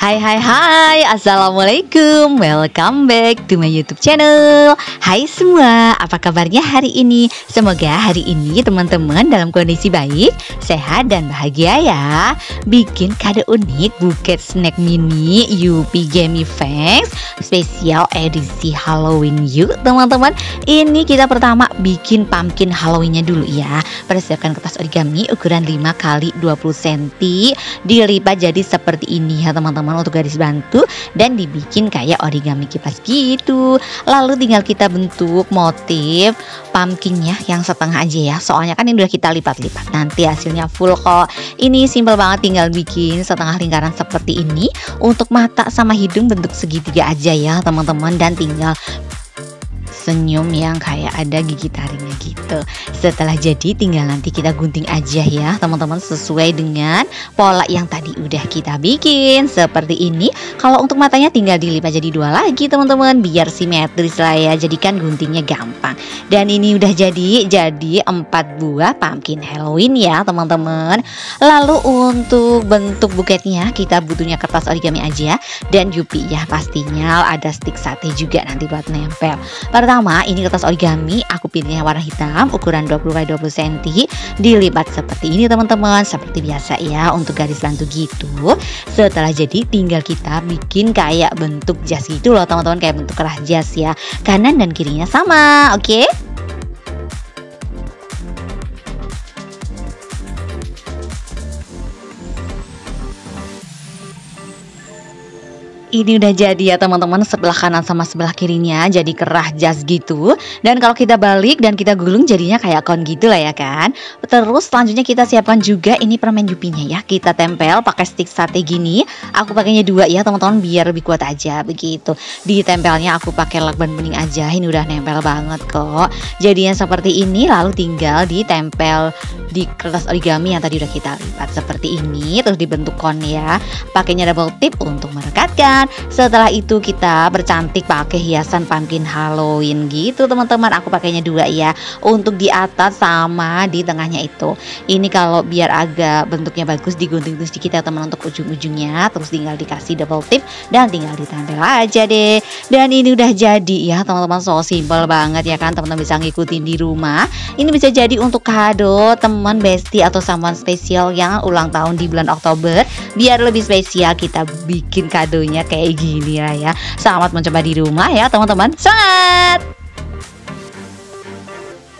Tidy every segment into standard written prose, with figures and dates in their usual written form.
Hai, Assalamualaikum. Welcome back to my YouTube channel. Hai semua, apa kabarnya hari ini? Semoga hari ini teman-teman dalam kondisi baik, sehat dan bahagia ya. Bikin kado unik buket snack mini Yupi Gummy Fangs spesial edisi Halloween yuk teman-teman. Ini kita pertama bikin pumpkin Halloweennya dulu ya. Persiapkan kertas origami ukuran 5 x 20 cm, dilipat jadi seperti ini ya teman-teman untuk garis bantu, dan dibikin kayak origami kipas gitu. Lalu tinggal kita bentuk motif pumpkinnya yang setengah aja ya, soalnya kan ini udah kita lipat-lipat, nanti hasilnya full kok. Ini simple banget, tinggal bikin setengah lingkaran seperti ini. Untuk mata sama hidung bentuk segitiga aja ya teman-teman, dan tinggal senyum yang kayak ada gigi taringnya gitu. Setelah jadi tinggal nanti kita gunting aja ya teman-teman, sesuai dengan pola yang tadi udah kita bikin seperti ini. Kalau untuk matanya tinggal dilipat jadi 2 lagi teman-teman, biar simetris lah ya, jadikan guntingnya gampang. Dan ini udah jadi 4 buah pumpkin Halloween ya teman-teman. Lalu untuk bentuk buketnya kita butuhnya kertas origami aja dan Yupi ya, pastinya ada stick sate juga nanti buat nempel. Pertama, ini kertas origami aku pilihnya warna hitam ukuran 20 x 20 cm, dilipat seperti ini teman-teman, seperti biasa ya untuk garis bantu gitu. Setelah jadi tinggal kita bikin kayak bentuk jas gitu loh teman-teman, kayak bentuk kerah jas ya, kanan dan kirinya sama, oke? Ini udah jadi ya teman-teman, sebelah kanan sama sebelah kirinya jadi kerah jas gitu. Dan kalau kita balik dan kita gulung jadinya kayak kon gitu lah ya kan. Terus selanjutnya kita siapkan juga ini permen Yupinya ya, kita tempel pakai stick sate gini. Aku pakainya 2 ya teman-teman, biar lebih kuat aja begitu. Ditempelnya aku pakai lakban bening aja, ini udah nempel banget kok. Jadinya seperti ini, lalu tinggal ditempel di kertas origami yang tadi udah kita lipat seperti ini, terus dibentuk kon ya. Pakainya double tip untuk merekatkan. Setelah itu kita bercantik pakai hiasan pumpkin Halloween gitu teman-teman. Aku pakainya 2 ya, untuk di atas sama di tengahnya itu. Ini kalau biar agak bentuknya bagus digunting sedikit ya teman, untuk ujung-ujungnya. Terus tinggal dikasih double tip dan tinggal ditempel aja deh. Dan ini udah jadi ya teman-teman, so simple banget ya kan, teman-teman bisa ngikutin di rumah. Ini bisa jadi untuk kado teman, bestie atau someone spesial yang ulang tahun di bulan Oktober. Biar lebih spesial kita bikin kadonya kayak gini ya. Selamat mencoba di rumah ya teman-teman. Semangat!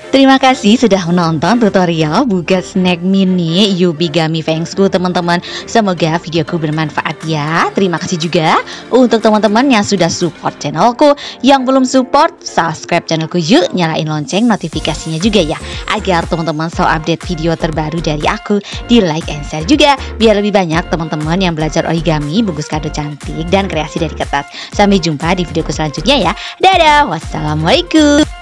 Terima kasih sudah menonton tutorial buket snack mini Yupi Gummy Fangsku teman-teman. Semoga videoku bermanfaat ya. Terima kasih juga untuk teman-teman yang sudah support channelku. Yang belum support, subscribe channelku yuk, nyalain lonceng notifikasinya juga ya, agar teman-teman selalu update video terbaru dari aku. Di like and share juga, biar lebih banyak teman-teman yang belajar origami, bungkus kado cantik, dan kreasi dari kertas. Sampai jumpa di videoku selanjutnya ya. Dadah, wassalamualaikum.